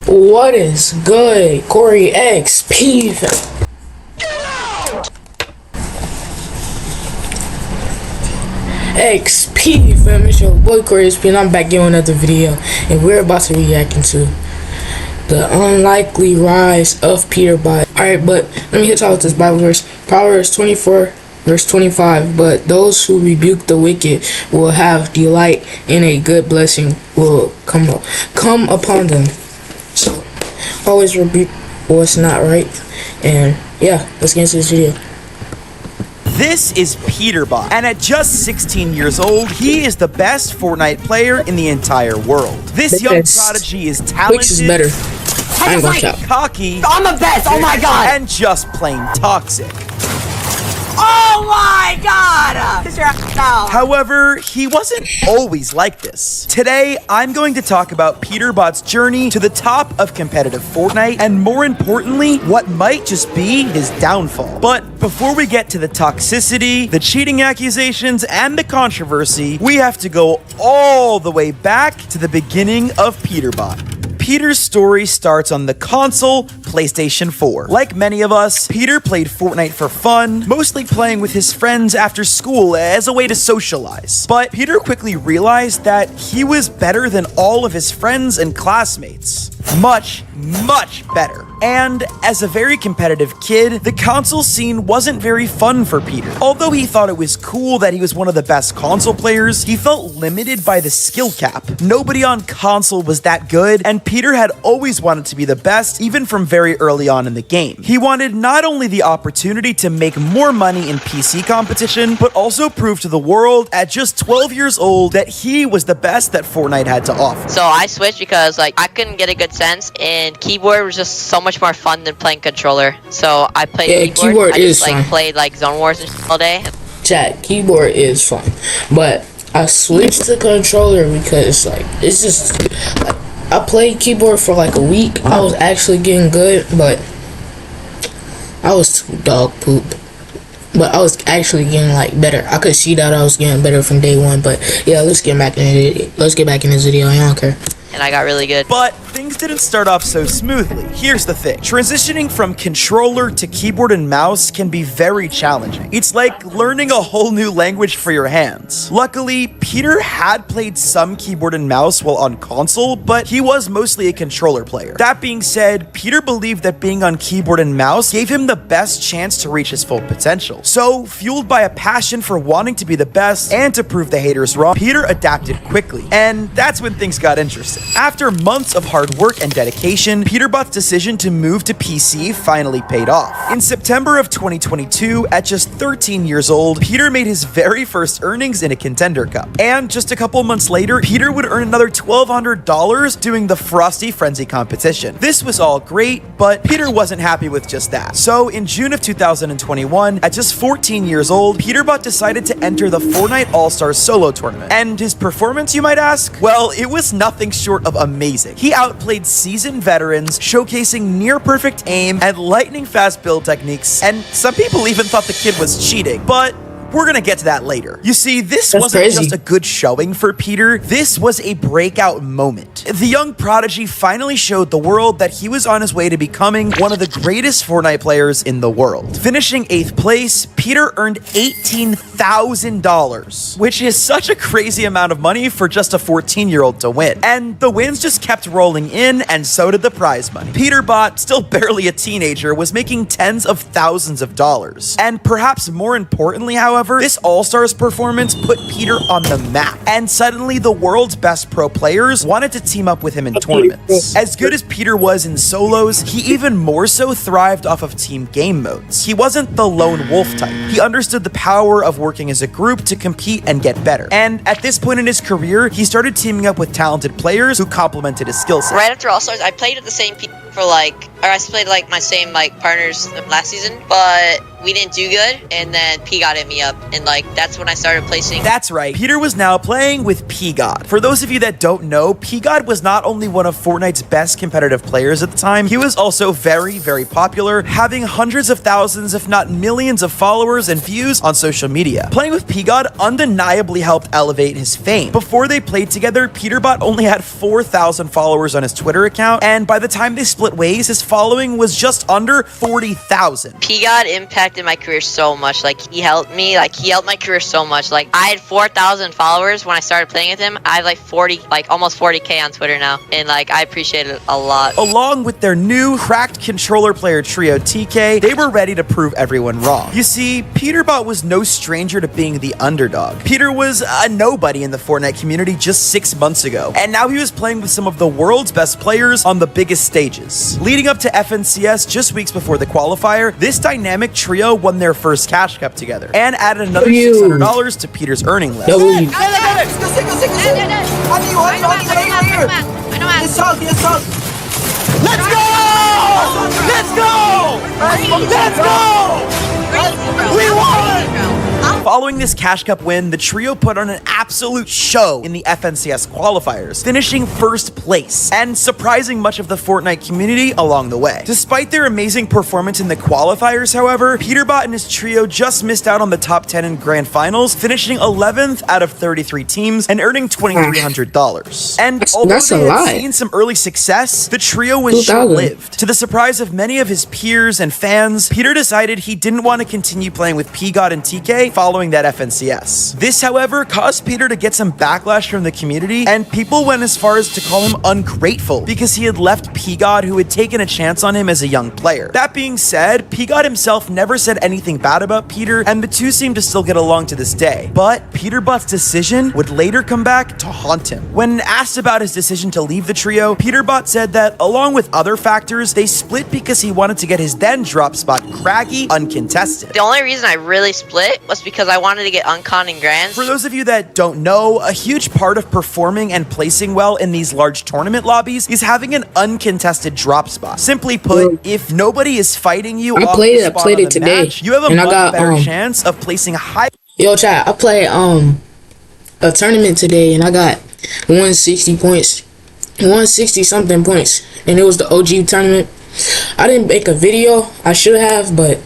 What is good, Corey XP? XP fam, it's your boy Corey XP, and I'm back in another video, and we're about to react into the unlikely rise of Peterbot. Alright, but let me hit y'all with this Bible verse. Proverbs 24 verse 25. But those who rebuke the wicked will have delight, in a good blessing will come upon them. So always rebuke what's not right. And yeah, let's get into this video. This is Peterbot, and at just 16 years old, he is the best Fortnite player in the entire world. This young prodigy is talented, Twix is better. I ain't gonna count. Cocky, I'm the best, oh my god! And just plain toxic. Oh my god! Kiss your ass now. However, he wasn't always like this. Today, I'm going to talk about Peterbot's journey to the top of competitive Fortnite, and more importantly, what might just be his downfall. But before we get to the toxicity, the cheating accusations, and the controversy, we have to go all the way back to the beginning of Peterbot. Peter's story starts on the console, PlayStation 4. Like many of us, Peter played Fortnite for fun, mostly playing with his friends after school as a way to socialize. But Peter quickly realized that he was better than all of his friends and classmates. Much better. And as a very competitive kid, the console scene wasn't very fun for Peter. Although he thought it was cool that he was one of the best console players, he felt limited by the skill cap. Nobody on console was that good, and Peter had always wanted to be the best, even from very early on in the game. He wanted not only the opportunity to make more money in PC competition, but also prove to the world at just 12 years old that he was the best that Fortnite had to offer. So I switched because I couldn't get a good sense, and keyboard was just so much more fun than playing controller. So I played keyboard. I just played Zone Wars and all day. Chat, keyboard is fun, but I switched to controller because it's just I played keyboard for a week. I was actually getting good, but I was too dog poop. But I was actually getting better. I could see that I was getting better from day one. But yeah, let's get back in this video. I don't care. And I got really good. But things didn't start off so smoothly. Here's the thing. Transitioning from controller to keyboard and mouse can be very challenging. It's like learning a whole new language for your hands. Luckily, Peter had played some keyboard and mouse while on console, but he was mostly a controller player. That being said, Peter believed that being on keyboard and mouse gave him the best chance to reach his full potential. So, fueled by a passion for wanting to be the best and to prove the haters wrong, Peter adapted quickly. And that's when things got interesting. After months of hard work and dedication, Peterbot's decision to move to PC finally paid off. In September of 2022, at just 13 years old, Peter made his very first earnings in a Contender Cup. And just a couple months later, Peter would earn another $1,200 doing the Frosty Frenzy competition. This was all great, but Peter wasn't happy with just that. So in June of 2021, at just 14 years old, Peterbot decided to enter the Fortnite All-Stars solo tournament. And his performance, you might ask? Well, it was nothing short of amazing. He outplayed seasoned veterans, showcasing near-perfect aim and lightning-fast build techniques, and some people even thought the kid was cheating, but we're gonna get to that later. You see, this wasn't just a good showing for Peter, this was a breakout moment. The young prodigy finally showed the world that he was on his way to becoming one of the greatest Fortnite players in the world. Finishing 8th place, Peter earned $18,000, which is such a crazy amount of money for just a 14-year-old to win. And the wins just kept rolling in, and so did the prize money. Peterbot, still barely a teenager, was making tens of thousands of dollars. And perhaps more importantly, however, this All-Stars performance put Peter on the map, and suddenly the world's best pro players wanted to team up with him in tournaments. As good as Peter was in solos, he even more so thrived off of team game modes. He wasn't the lone wolf type. He understood the power of working as a group to compete and get better. And at this point in his career, he started teaming up with talented players who complemented his skill set. Right after All-Stars, I played with the same people for I played my same partners last season, but we didn't do good, and then P-God hit me up, and like that's when I started placing. That's right, Peter was now playing with P-God. For those of you that don't know, P-God was not only one of Fortnite's best competitive players at the time, he was also very, very popular, having hundreds of thousands, if not millions of followers and views on social media. Playing with P-God undeniably helped elevate his fame. Before they played together, Peterbot only had 4,000 followers on his Twitter account, and by the time they split ways, his following was just under 40,000. P-God impacted my career so much. Like, he helped me. Like, he helped my career so much. Like, I had 4,000 followers when I started playing with him. I have like almost 40K on Twitter now, and like I appreciate it a lot. Along with their new cracked controller player trio TK, they were ready to prove everyone wrong. You see, Peterbot was no stranger to being the underdog. Peter was a nobody in the Fortnite community just 6 months ago, and now he was playing with some of the world's best players on the biggest stages. Leading up to FNCS just weeks before the qualifier, this dynamic trio won their first cash cup together and added another $600 to Peter's earning list. Let's go! Let's go! Let's go! We won! Following this Cash Cup win, the trio put on an absolute show in the FNCS qualifiers, finishing first place and surprising much of the Fortnite community along the way. Despite their amazing performance in the qualifiers, however, Peterbot and his trio just missed out on the top 10 in grand finals, finishing 11th out of 33 teams and earning $2,300. And although they had seen some early success, the trio was short-lived. To the surprise of many of his peers and fans, Peter decided he didn't want to continue playing with P-God and TK following that FNCS. This, however, caused Peter to get some backlash from the community, and people went as far as to call him ungrateful because he had left P-God, who had taken a chance on him as a young player. That being said, P-God himself never said anything bad about Peter, and the two seem to still get along to this day. But Peterbot's decision would later come back to haunt him. When asked about his decision to leave the trio, Peterbot said that, along with other factors, they split because he wanted to get his then drop spot Craggy uncontested. The only reason I really split was because I wanted to get uncon and grands. For those of you that don't know, a huge part of performing and placing well in these large tournament lobbies is having an uncontested drop spot. Simply put, if nobody is fighting you, I played it today. Match, you have a much better chance of placing high. Yo, chat, I played a tournament today and I got 160 points, 160 something points, and it was the OG tournament. I didn't make a video. I should have, but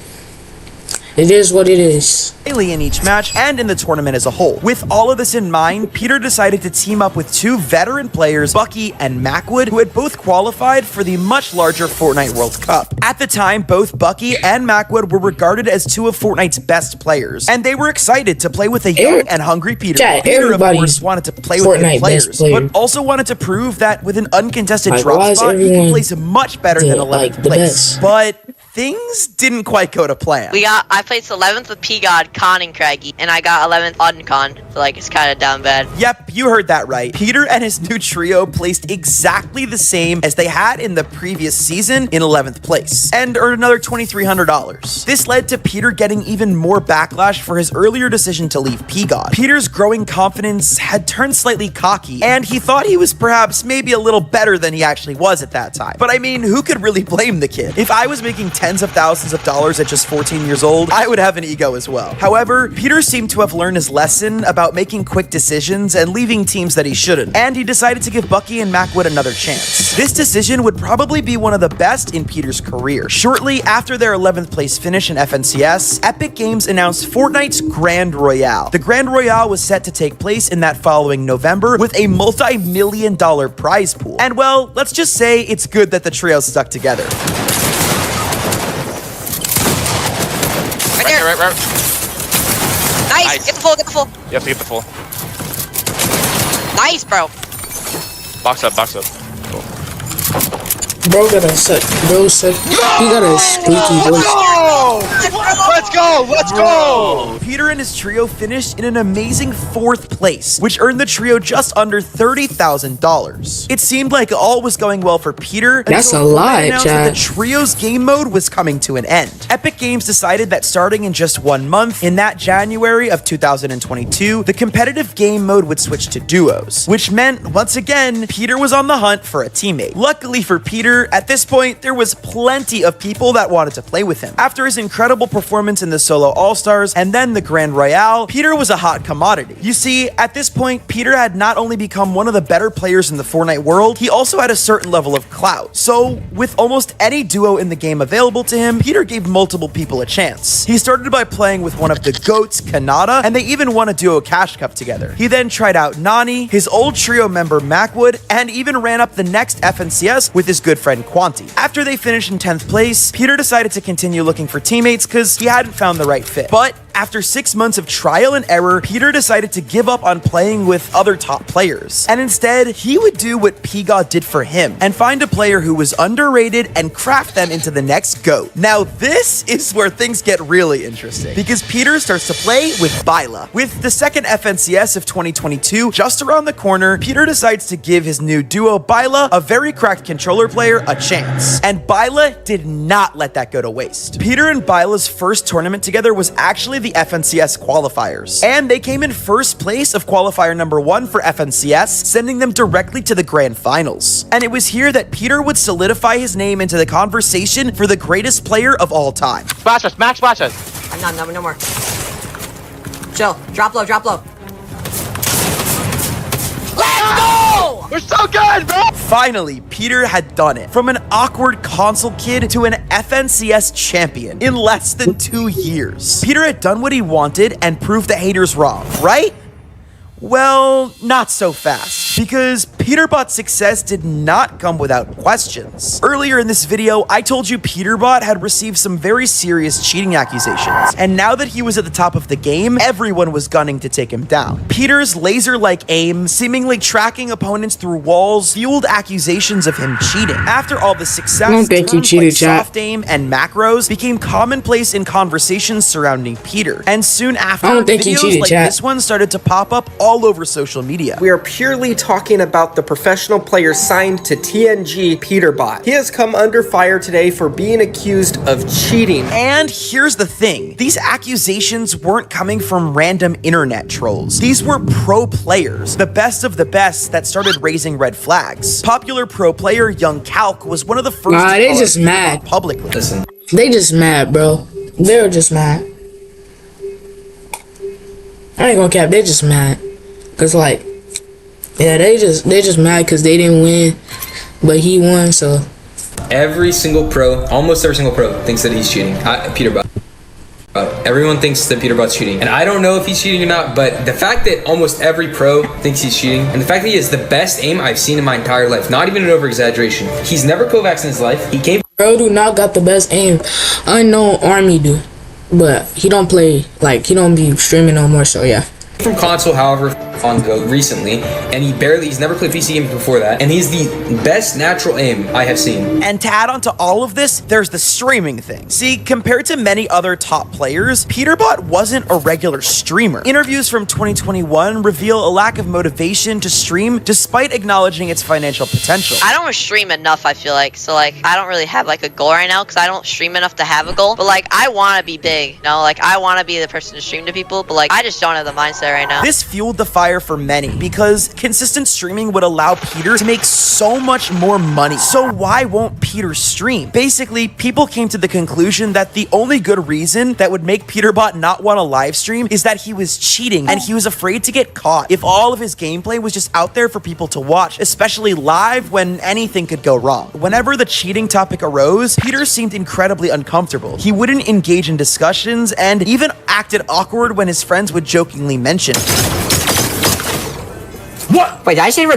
it is what it is. In each match and in the tournament as a whole. With all of this in mind, Peter decided to team up with two veteran players, Bucky and Macwood, who had both qualified for the much larger Fortnite World Cup. At the time, both Bucky and Macwood were regarded as two of Fortnite's best players, and they were excited to play with a young and hungry Peter. Peter, of course, wanted to play with good players, but also wanted to prove that with an uncontested drop spot, he can place much better than 11th place. But things didn't quite go to plan. I placed 11th with P-God, Con, and Craggy, and I got 11th uncon, so like it's kind of down bad. Yep, you heard that right. Peter and his new trio placed exactly the same as they had in the previous season in 11th place, and earned another $2,300. This led to Peter getting even more backlash for his earlier decision to leave P-God. Peter's growing confidence had turned slightly cocky, and he thought he was perhaps maybe a little better than he actually was at that time. But I mean, who could really blame the kid? If I was making tens of thousands of dollars at just 14 years old, I would have an ego as well. However, Peter seemed to have learned his lesson about making quick decisions and leaving teams that he shouldn't, and he decided to give Bucky and Macwood another chance. This decision would probably be one of the best in Peter's career. Shortly after their 11th place finish in FNCS, Epic Games announced Fortnite's Grand Royale. The Grand Royale was set to take place in that following November with a multi-million-dollar prize pool. And well, let's just say it's good that the trio stuck together. Right. Nice. Get the full. You have to get the full. Nice, bro. Box up. Cool. Bro got a suck. He got a squeaky voice. Let's go! Peter and his trio finished in an amazing 4th place, which earned the trio just under $30,000. It seemed like all was going well for Peter. That's a lie, Chad. The trio's game mode was coming to an end. Epic Games decided that starting in just 1 month, in that January of 2022, the competitive game mode would switch to duos, which meant, once again, Peter was on the hunt for a teammate. Luckily for Peter, at this point, there was plenty of people that wanted to play with him. After his incredible performance performance in the Solo All-Stars, and then the Grand Royale, Peter was a hot commodity. You see, at this point, Peter had not only become one of the better players in the Fortnite world, he also had a certain level of clout. So, with almost any duo in the game available to him, Peter gave multiple people a chance. He started by playing with one of the GOATs, Kanata, and they even won a duo Cash Cup together. He then tried out Nani, his old trio member Macwood, and even ran up the next FNCS with his good friend Quanti. After they finished in 10th place, Peter decided to continue looking for teammates because he hadn't found the right fit. But after 6 months of trial and error, Peter decided to give up on playing with other top players. And instead, he would do what P-God did for him and find a player who was underrated and craft them into the next GOAT. Now, this is where things get really interesting because Peter starts to play with Byla. With the second FNCS of 2022 just around the corner, Peter decides to give his new duo Byla, a very cracked controller player, a chance. And Byla did not let that go to waste. Peter and Byla's first tournament together was actually the FNCS qualifiers, and they came in first place of qualifier number 1 for FNCS, sending them directly to the grand finals. And it was here that Peter would solidify his name into the conversation for the greatest player of all time. Splash us, Max, splash us. I'm not, no more. Chill. Drop low, drop low. Let's go! We're so good, bro! Finally, Peter had done it. From an awkward console kid to an FNCS champion in less than 2 years. Peter had done what he wanted and proved the haters wrong, right? Well, not so fast, because Peterbot's success did not come without questions. Earlier in this video, I told you Peterbot had received some very serious cheating accusations, and now that he was at the top of the game, everyone was gunning to take him down. Peter's laser-like aim, seemingly tracking opponents through walls, fueled accusations of him cheating. After all the success, I don't think he terms cheated, like chat. soft aim and macros became commonplace in conversations surrounding Peter, and soon after, I don't think he videos cheated, like chat. this one started to pop up all over social media. We are purely talking about the professional player signed to TNG, Peterbot. He has come under fire today for being accused of cheating. And here's the thing, these accusations weren't coming from random internet trolls. These were pro players, the best of the best that started raising red flags. Popular pro player Young Calc was one of the first Nah, to they call just out mad. publicly. Listen, They just mad, bro. They're just mad. I ain't gonna cap, they just mad. Cause like, yeah, they just mad cause they didn't win, but he won, so. Every single pro, almost every single pro, thinks that he's cheating. Peterbot. Everyone thinks that Peterbot's cheating. And I don't know if he's cheating or not, but the fact that almost every pro thinks he's cheating, and the fact that he has the best aim I've seen in my entire life, not even an over-exaggeration. He's never Kovacs in his life. He came Bro do not got the best aim. Unknown Army do. But he don't play, like, he don't be streaming no more, so yeah. from console, however, on Go recently, and he's never played PC games before that, and he's the best natural aim I have seen. And to add on to all of this, there's the streaming thing. See, compared to many other top players, Peterbot wasn't a regular streamer. Interviews from 2021 reveal a lack of motivation to stream despite acknowledging its financial potential. I don't stream enough, I feel like. So, like, I don't really have, like, a goal right now because I don't stream enough to have a goal. But, like, I want to be big, you know? Like, I want to be the person to stream to people, but, like, I just don't have the mindset right now. This fueled the fire for many because consistent streaming would allow Peter to make so much more money. So why won't Peter stream? Basically, people came to the conclusion that the only good reason that would make Peterbot not want to live stream is that he was cheating and he was afraid to get caught if all of his gameplay was just out there for people to watch, especially live when anything could go wrong. Whenever the cheating topic arose, Peter seemed incredibly uncomfortable. He wouldn't engage in discussions and even acted awkward when his friends would jokingly mention it. What? Wait, did I say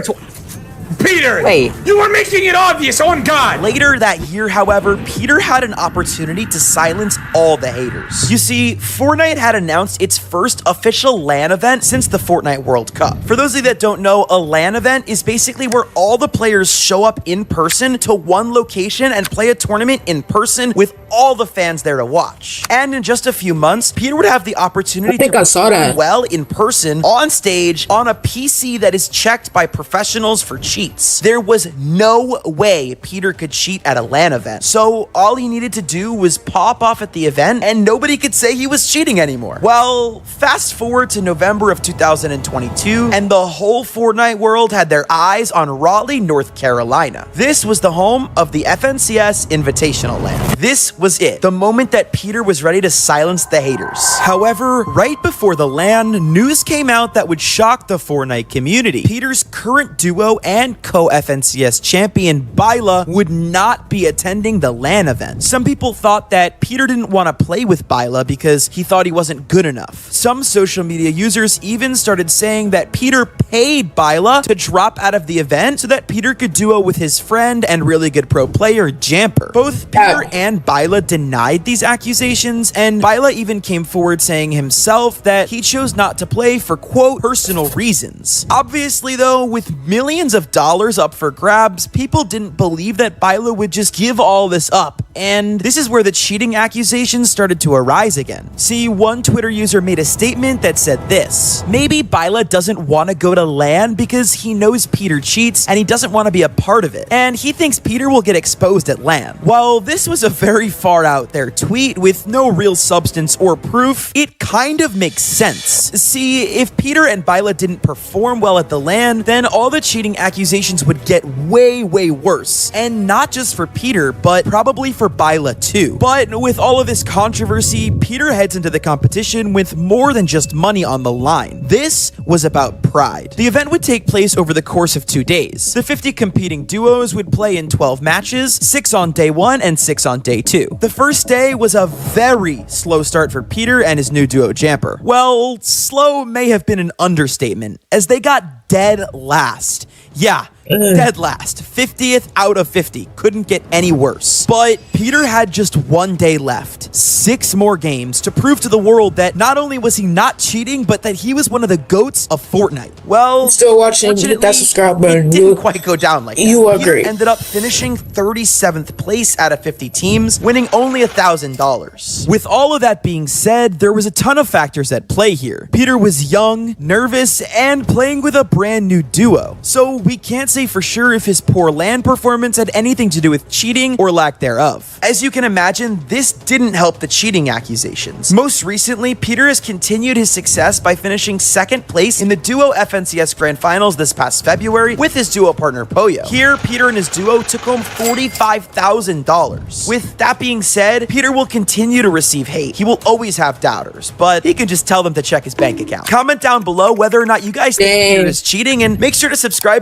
Peter! Wait. You were making it obvious, on God! Later that year, however, Peter had an opportunity to silence all the haters. You see, Fortnite had announced its first official LAN event since the Fortnite World Cup. For those of you that don't know, a LAN event is basically where all the players show up in person to one location and play a tournament in person with all the fans there to watch. And in just a few months, Peter would have the opportunity I think to I saw that. perform well in person, on stage, on a PC that is checked by professionals for cheating. cheats. There was no way Peter could cheat at a LAN event. So all he needed to do was pop off at the event and nobody could say he was cheating anymore. Well, fast forward to November of 2022 and the whole Fortnite world had their eyes on Raleigh, North Carolina. This was the home of the FNCS Invitational LAN. This was it, the moment that Peter was ready to silence the haters. However, right before the LAN, news came out that would shock the Fortnite community. Peter's current duo and co-FNCS champion Byla would not be attending the LAN event. Some people thought that Peter didn't want to play with Byla because he thought he wasn't good enough. Some social media users even started saying that Peter paid Byla to drop out of the event so that Peter could duo with his friend and really good pro player Jamper. Both Peter and Byla denied these accusations, and Byla even came forward saying himself that he chose not to play for, quote, personal reasons. Obviously though, with millions of dollars up for grabs, people didn't believe that Byla would just give all this up, and this is where the cheating accusations started to arise again. See, one Twitter user made a statement that said this: maybe Byla doesn't want to go to LAN because he knows Peter cheats and he doesn't want to be a part of it, and he thinks Peter will get exposed at LAN. While this was a very far out there tweet with no real substance or proof, it kind of makes sense. See, if Peter and Byla didn't perform well at the LAN, then all the cheating accusations would get way worse, and not just for Peter, but probably for Byla too. But with all of this controversy, Peter heads into the competition with more than just money on the line. This was about pride. The event would take place over the course of 2 days. The 50 competing duos would play in 12 matches, 6 on day 1 and 6 on day 2. The first day was a very slow start for Peter and his new duo Jamper. Well, slow may have been an understatement, as they got dead last. Yeah, dead last. 50th out of 50. Couldn't get any worse. But Peter had just 1 day left. 6 more games to prove to the world that not only was he not cheating, but that he was one of the GOATs of Fortnite. Well, Still watching, hit that subscribe button. It didn't quite go down like that. You are Peter great. ended up finishing 37th place out of 50 teams, winning only $1,000. With all of that being said, there was a ton of factors at play here. Peter was young, nervous, and playing with a brand new duo. So we can't say for sure if his poor LAN performance had anything to do with cheating or lack thereof. As you can imagine, this didn't help the cheating accusations. Most recently, Peter has continued his success by finishing 2nd place in the duo FNCS Grand Finals this past February with his duo partner Poyo. Here, Peter and his duo took home $45,000. With that being said, Peter will continue to receive hate. He will always have doubters, but he can just tell them to check his bank account. Comment down below whether or not you guys think Peter is cheating, and make sure to subscribe.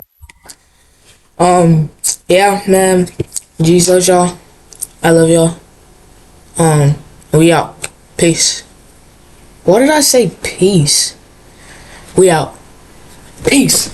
Yeah, man. G's love y'all. I love y'all. We out. Peace. Why did I say peace? We out. Peace.